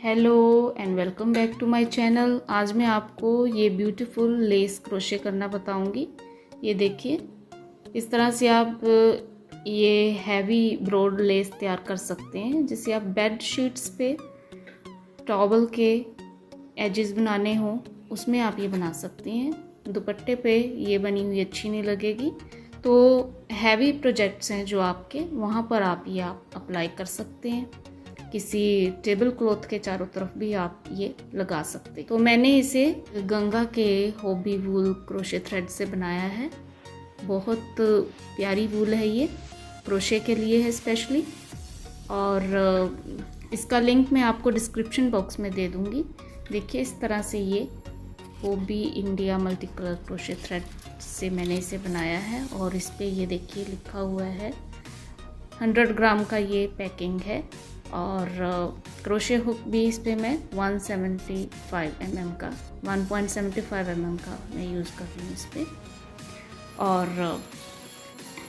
Hello and welcome back to my channel. आज मैं आपको ये ब्यूटीफुल लेस क्रोशे करना बताऊंगी। ये देखिए, इस तरह से आप ये हैवी ब्रॉड लेस तैयार कर सकते हैं, जिसे आप बेड शीट्स पे टॉवल के एजेस बनाने हो उसमें आप ये बना सकते हैं। दुपट्टे पे ये बनी हुई अच्छी नहीं लगेगी, तो हैवी प्रोजेक्ट्स हैं जो आपके, वहाँ पर आप ये अप्लाई कर सकते हैं। किसी टेबल क्लॉथ के चारों तरफ भी आप ये लगा सकते हैं। तो मैंने इसे गंगा के हॉबी वूल क्रोशे थ्रेड से बनाया है। बहुत प्यारी वूल है, ये क्रोशे के लिए है स्पेशली। और इसका लिंक मैं आपको डिस्क्रिप्शन बॉक्स में दे दूँगी। देखिए, इस तरह से ये hobby India multi colour crochet thread से मैंने इसे बनाया है। और इस पर ये देखिए लिखा हुआ है 100 ग्राम का ये पैकिंग है। और क्रोशे हुक भी इस पर मैं 175 mm का 1.75 mm का मैं यूज़ कर रही हूँ इस पर। और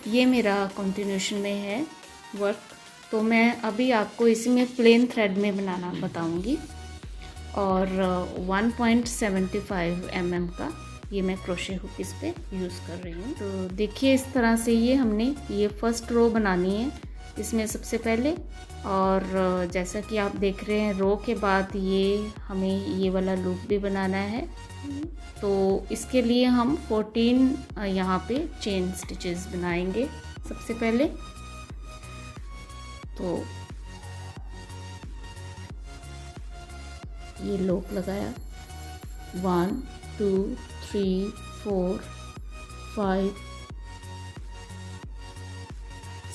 ये मेरा कंटिन्यूशन में है वर्क, तो मैं अभी आपको इसी में प्लेन थ्रेड में बनाना बताऊँगी। और 1.75 mm का ये मैं क्रोशे हुक इस पे यूज़ कर रही हूँ। तो देखिए, इस तरह से ये हमने ये फर्स्ट रो बनानी है इसमें सबसे पहले। और जैसा कि आप देख रहे हैं, रो के बाद ये हमें ये वाला लूप भी बनाना है। तो इसके लिए हम 14 यहाँ पे चेन स्टिचेस बनाएंगे सबसे पहले। तो ये लूप लगाया 1 2 3 4 5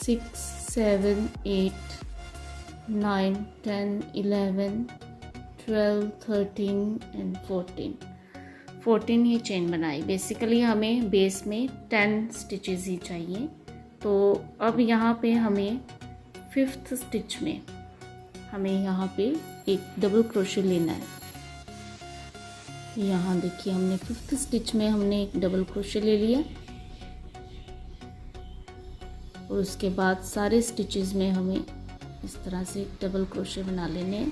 6 7 8 9 10 11 12 13 एंड 14 ही चेन बनाई। बेसिकली हमें बेस में 10 स्टिचेस ही चाहिए। तो अब यहाँ पे हमें 5th स्टिच में हमें यहाँ पे एक डबल क्रोशे लेना है। यहाँ देखिए, हमने 5th स्टिच में हमने एक डबल क्रोशे ले लिया। और उसके बाद सारे स्टिचेस में हमें इस तरह से डबल क्रोशे बना लेने हैं।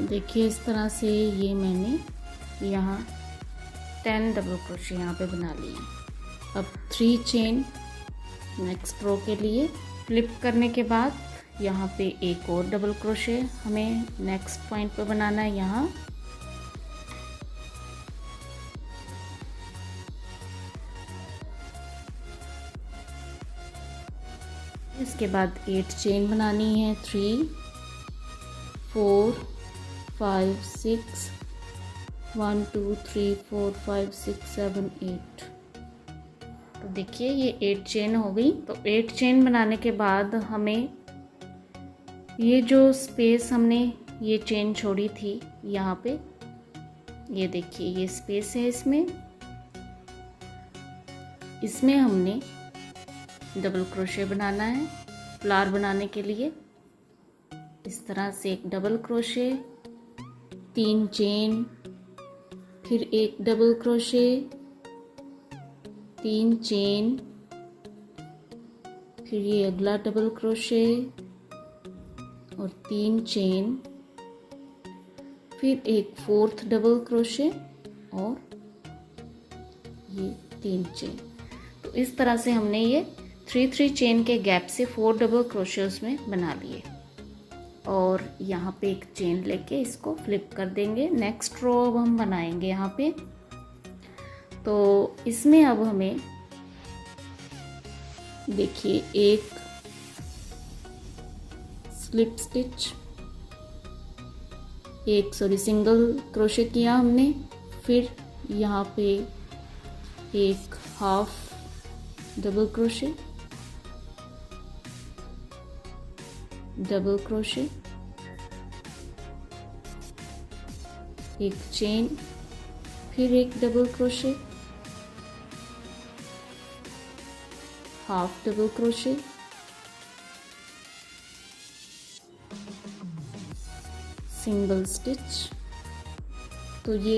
देखिए, इस तरह से ये मैंने यहाँ 10 डबल क्रोशे यहाँ पे बना लिए। अब 3 चेन नेक्स्ट रो के लिए फ्लिप करने के बाद यहाँ पे एक और डबल क्रोशे हमें नेक्स्ट पॉइंट पे बनाना है। यहाँ इसके बाद 8 चेन बनानी है। 3 4 5 6 1 2 3 4 5 6 7 8। तो देखिए, ये 8 चेन हो गई। तो 8 चेन बनाने के बाद हमें ये जो स्पेस हमने ये चेन छोड़ी थी यहाँ पे, ये देखिए ये स्पेस है, इसमें हमने डबल क्रोशे बनाना है फ्लावर बनाने के लिए। इस तरह से एक डबल क्रोशे, 3 चेन, फिर एक डबल क्रोशे, 3 चेन, फिर ये अगला डबल क्रोशे और 3 चेन, फिर एक 4th डबल क्रोशे और ये 3 चेन। तो इस तरह से हमने ये 3 चेन के गैप से 4 डबल क्रोशे उसमें बना लिए। और यहाँ पे एक चेन लेके इसको फ्लिप कर देंगे। नेक्स्ट रो अब हम बनाएंगे यहाँ पे। तो इसमें अब हमें देखिए एक स्लिप स्टिच, एक सिंगल क्रोशे किया हमने, फिर यहाँ पे एक half double crochet, double crochet, एक चेन, फिर एक double crochet, half double crochet, single stitch. तो ये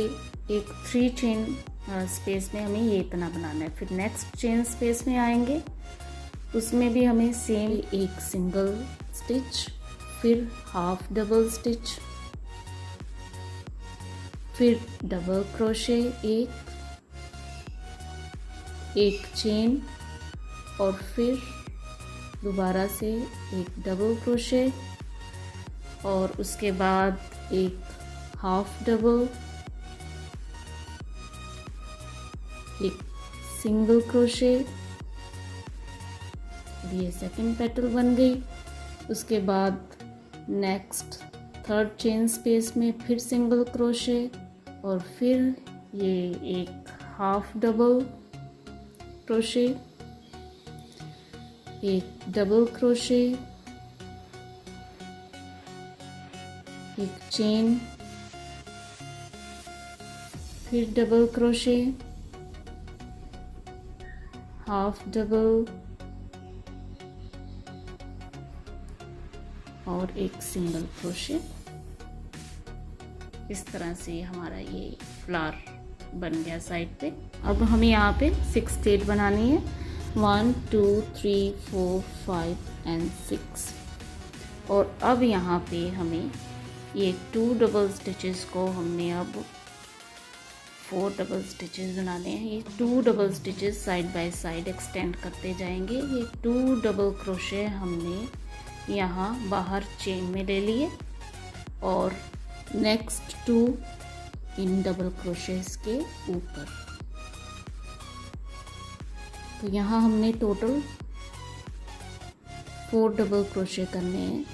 एक 3 चेन स्पेस में हमें ये इतना बनाना है। फिर नेक्स्ट चेन स्पेस में आएंगे, उसमें भी हमें सेम एक सिंगल स्टिच, फिर हाफ डबल स्टिच, फिर डबल क्रोशे, एक चेन, और फिर दोबारा से एक डबल क्रोशे, और उसके बाद एक हाफ डबल, एक सिंगल क्रोशे, ये सेकंड पेटल बन गई। उसके बाद नेक्स्ट थर्ड चेन स्पेस में फिर सिंगल क्रोशे, और फिर ये एक हाफ डबल क्रोशे, एक डबल क्रोशे, एक चेन, फिर डबल क्रोशे, हाफ डबल, और एक सिंगल क्रोशे। इस तरह से हमारा ये फ्लावर बन गया साइड पे। अब हमें यहाँ पे 6 स्टेट बनानी है, 1 2 3 4 5 एंड 6। और अब यहाँ पे हमें ये 2 डबल स्टिचेस को हमने अब 4 डबल स्टिचेस बनाने हैं। ये 2 double stitches side by side extend करते जाएंगे। ये 2 डबल क्रोशे हमने यहाँ बाहर चेन में ले लिए, और नेक्स्ट 2 इन डबल क्रोशेस के ऊपर। तो यहाँ हमने टोटल 4 डबल क्रोशे करने हैं।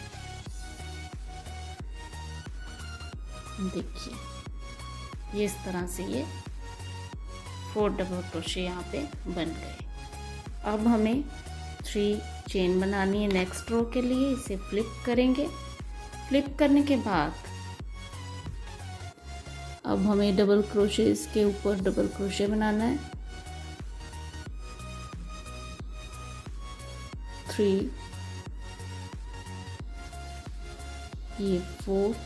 देखिए ये इस तरह से ये 4 डबल क्रोशे यहाँ पे बन गए। अब हमें 3 चेन बनानी है नेक्स्ट रो के लिए। इसे फ्लिप करेंगे। फ्लिप करने के बाद अब हमें डबल क्रोशे इसके ऊपर डबल क्रोशे बनाना है। 3, ये 4th,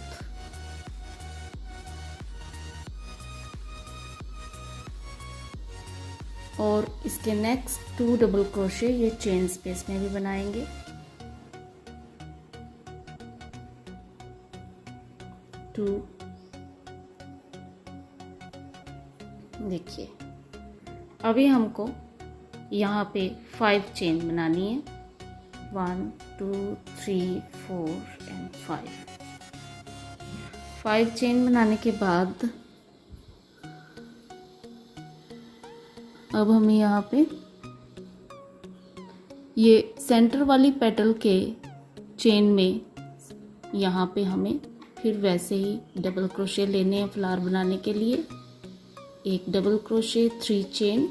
और इसके नेक्स्ट 2 डबल क्रोशे ये चेन स्पेस में भी बनाएंगे। 2, देखिए अभी हमको यहाँ पे 5 चेन बनानी है। 1 2 3 4 एंड 5 चेन बनाने के बाद अब हमें यहाँ पे ये सेंटर वाली पेटल के चेन में यहाँ पे हमें फिर वैसे ही डबल क्रोशे लेने हैं फ्लावर बनाने के लिए। एक डबल क्रोशे, 3 चेन।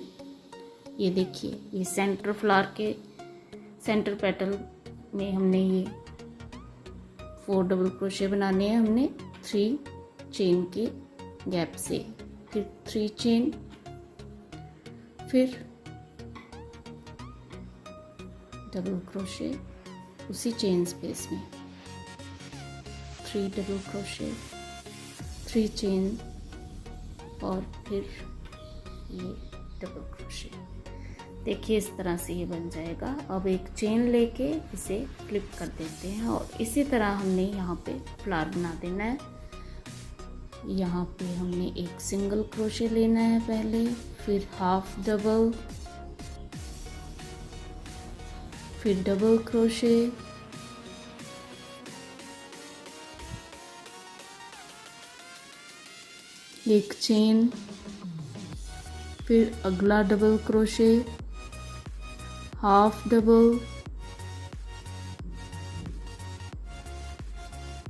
ये देखिए ये सेंटर फ्लावर के सेंटर पेटल में हमने ये 4 डबल क्रोशे बनाने हैं हमने 3 चेन के गैप से। फिर 3 चेन, फिर डबल क्रोशे उसी चेन स्पेस में, 3 डबल क्रोशे, 3 चेन, और फिर ये डबल क्रोशे। देखिए इस तरह से ये बन जाएगा। अब एक चेन लेके इसे फ्लिप कर देते हैं, और इसी तरह हमने यहाँ पे फ्लावर बना देना है। यहाँ पे हमने एक सिंगल क्रोशे लेना है पहले, फिर हाफ डबल, फिर डबल क्रोशे, एक चेन, फिर अगला डबल क्रोशे, हाफ डबल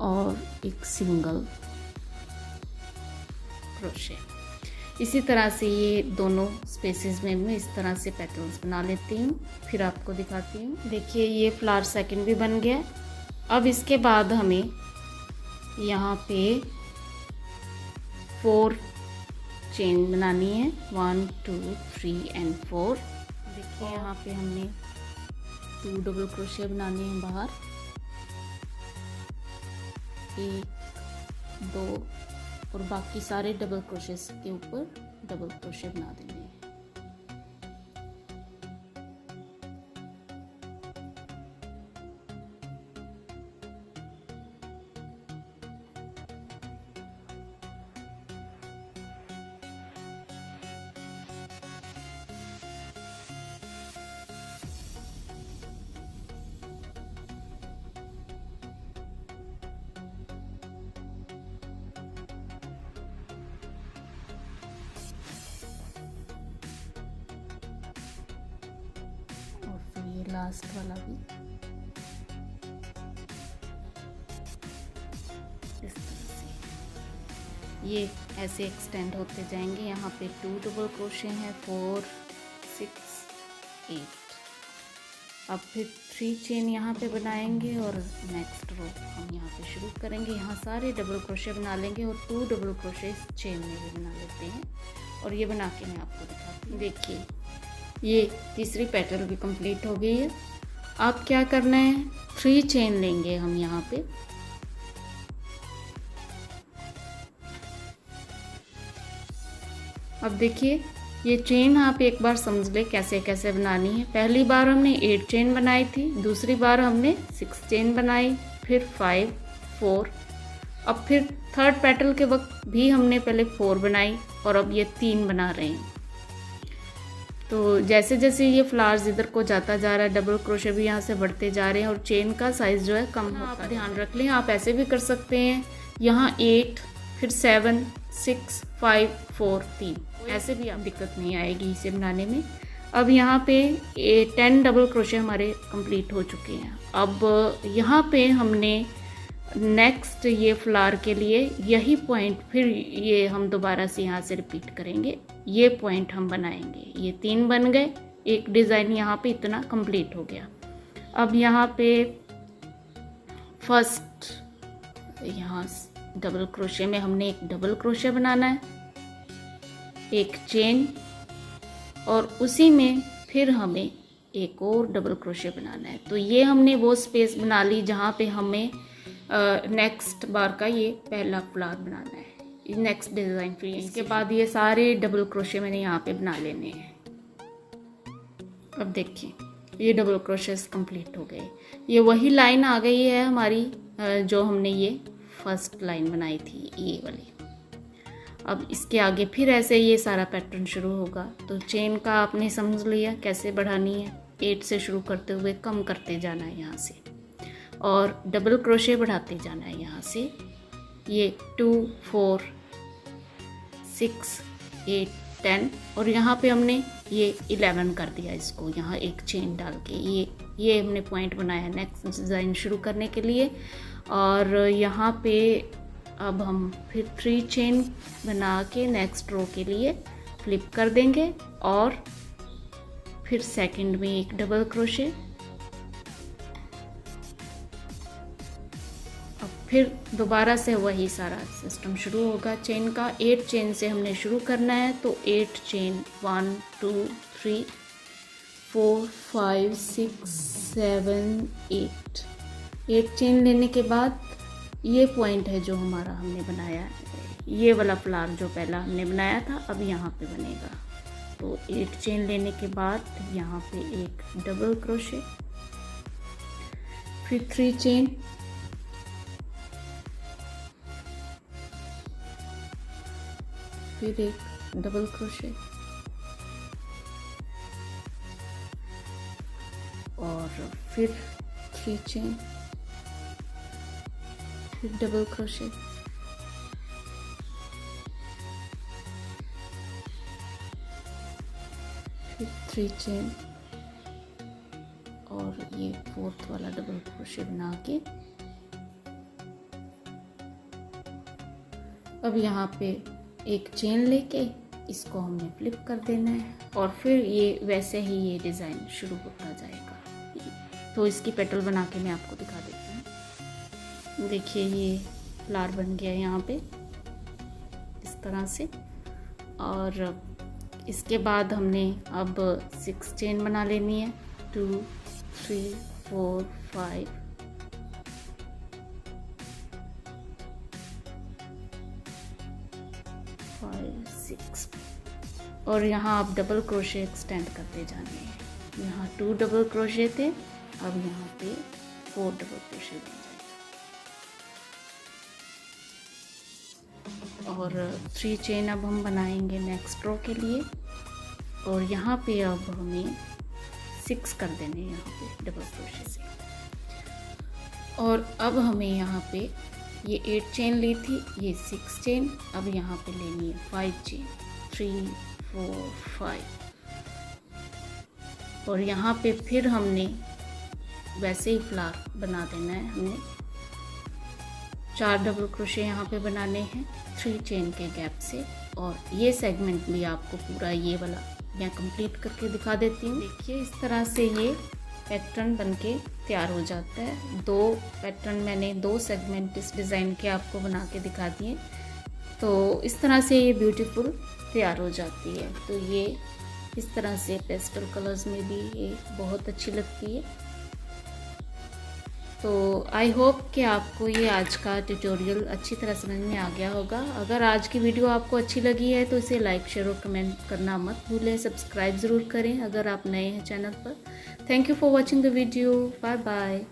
और एक सिंगल क्रोशे। इसी तरह से ये दोनों स्पेसेस में मैं इस तरह से पैटर्न्स बना लेती हूँ, फिर आपको दिखाती हूँ। देखिए ये फ्लावर सेकंड भी बन गया। अब इसके बाद हमें यहाँ पे 4 चेन बनानी है, 1 2 3 एंड 4। देखिए यहाँ पे हमने 2 डबल क्रोशे बनाने हैं बाहर, 1 2 और बाकी सारे डबल क्रोशेस के ऊपर डबल क्रोशे बना देंगे। लास्ट वाला भी इस तरह से ये ऐसे एक्सटेंड होते जाएंगे। यहाँ पे 2 डबल क्रोशे हैं, 4 6 8। अब फिर 3 चेन यहाँ पे बनाएंगे और नेक्स्ट रो हम यहाँ पे शुरू करेंगे। यहाँ सारे डबल क्रोशे बना लेंगे और 2 डबल क्रोशे चेन में भी बना लेते हैं और ये बना के मैं आपको दिखाती हूँ। देखिए ये तीसरी पैटर्न भी कंप्लीट हो गई है। अब क्या करना है, 3 चेन लेंगे हम यहाँ पे। अब देखिए ये चेन आप एक बार समझ ले कैसे कैसे बनानी है। पहली बार हमने 8 चेन बनाई थी, दूसरी बार हमने 6 चेन बनाई, फिर 5 4। अब फिर थर्ड पैटर्न के वक्त भी हमने पहले 4 बनाई और अब ये 3 बना रहे हैं। तो जैसे जैसे ये फ्लावर्स इधर को जाता जा रहा है, डबल क्रोशे भी यहाँ से बढ़ते जा रहे हैं और चेन का साइज़ जो है कम होता है। आप ध्यान रख लें, आप ऐसे भी कर सकते हैं, यहाँ 8 फिर 7 6 5 4 3, ऐसे भी आप दिक्कत नहीं आएगी इसे बनाने में। अब यहाँ पे 10 डबल क्रोशे हमारे कंप्लीट हो चुके हैं। अब यहाँ पे हमने नेक्स्ट ये फ्लावर के लिए यही पॉइंट फिर ये हम दोबारा से यहाँ से रिपीट करेंगे। ये पॉइंट हम बनाएंगे, ये 3 बन गए, एक डिज़ाइन यहाँ पे इतना कंप्लीट हो गया। अब यहाँ पे फर्स्ट यहाँ डबल क्रोशे में हमने एक डबल क्रोशे बनाना है, एक चेन, और उसी में फिर हमें एक और डबल क्रोशे बनाना है। तो ये हमने वो स्पेस बना ली जहाँ पे हमें नेक्स्ट बार का ये पहला फ्लावर बनाना है, नेक्स्ट डिज़ाइन। फिर इसके बाद ये सारे डबल क्रोशे मैंने यहाँ पे बना लेने हैं। अब देखिए ये डबल क्रोशेस कंप्लीट हो गए। ये वही लाइन आ गई है हमारी जो हमने ये फर्स्ट लाइन बनाई थी, ये वाली। अब इसके आगे फिर ऐसे ये सारा पैटर्न शुरू होगा। तो चेन का आपने समझ लिया कैसे बढ़ानी है, 8 से शुरू करते हुए कम करते जाना है यहाँ से, और डबल क्रोशे बढ़ाते जाना है यहाँ से। ये 2 4 6 8 10 और यहाँ पे हमने ये 11 कर दिया इसको, यहाँ एक चेन डाल के ये हमने पॉइंट बनाया नेक्स्ट डिज़ाइन शुरू करने के लिए। और यहाँ पे अब हम फिर 3 चेन बना के नेक्स्ट रो के लिए फ्लिप कर देंगे और फिर सेकंड में एक डबल क्रोशे। अब फिर दोबारा से वही सारा सिस्टम शुरू होगा चेन का। 8 चेन से हमने शुरू करना है, तो 8 चेन 1 2 3 4 5 6 7 8। 8 चेन लेने के बाद ये पॉइंट है जो हमारा हमने बनाया है, ये वाला फ्लावर जो पहला हमने बनाया था अब यहाँ पे बनेगा। तो 8 चेन लेने के बाद यहाँ पे एक डबल क्रोशे, फिर 3 चेन, फिर एक डबल क्रोशे और फिर 3 चेन, फिर डबल क्रोशे, फिर 3 चेन, और ये 4th वाला डबल क्रोशे बना के अब यहाँ पे एक चेन लेके इसको हमने फ्लिप कर देना है और फिर ये वैसे ही ये डिज़ाइन शुरू होता जाएगा। तो इसकी पेटल बना के मैं आपको दिखा देती हूँ। देखिए ये फ्लावर बन गया है यहाँ पे इस तरह से। और इसके बाद हमने अब 6 चेन बना लेनी है। 2 3 4 5 5 6 और यहाँ आप डबल क्रोशे एक्सटेंड करते जाने हैं। यहाँ 2 डबल क्रोशे थे, अब यहाँ पे 4 डबल क्रोशे बन जाएगा। और 3 चेन अब हम बनाएंगे नेक्स्ट रो के लिए और यहाँ पे अब हमें 6 कर देने हैं यहाँ पे डबल क्रोशे से। और अब हमें यहाँ पे ये 8 चेन ली थी, ये 6 चेन अब यहाँ पे लेनी है 5 चेन 3 4 5 और यहाँ पे फिर हमने वैसे ही फ्लावर बना देना है। हमने 4 डबल क्रोशे यहाँ पे बनाने हैं 3 चेन के गैप से। और ये सेगमेंट भी आपको पूरा ये वाला मैं कंप्लीट करके दिखा देती हूँ। देखिए इस तरह से ये पैटर्न बनके तैयार हो जाता है। 2 पैटर्न मैंने 2 सेगमेंट इस डिज़ाइन के आपको बना के दिखा दिए। तो इस तरह से ये ब्यूटीफुल तैयार हो जाती है। तो ये इस तरह से पेस्टल कलर्स में भी ये बहुत अच्छी लगती है। तो आई होप कि आपको ये आज का ट्यूटोरियल अच्छी तरह समझ में आ गया होगा। अगर आज की वीडियो आपको अच्छी लगी है तो इसे लाइक शेयर और कमेंट करना मत भूलें। सब्सक्राइब ज़रूर करें अगर आप नए हैं चैनल पर। Thank you for watching the video. Bye bye.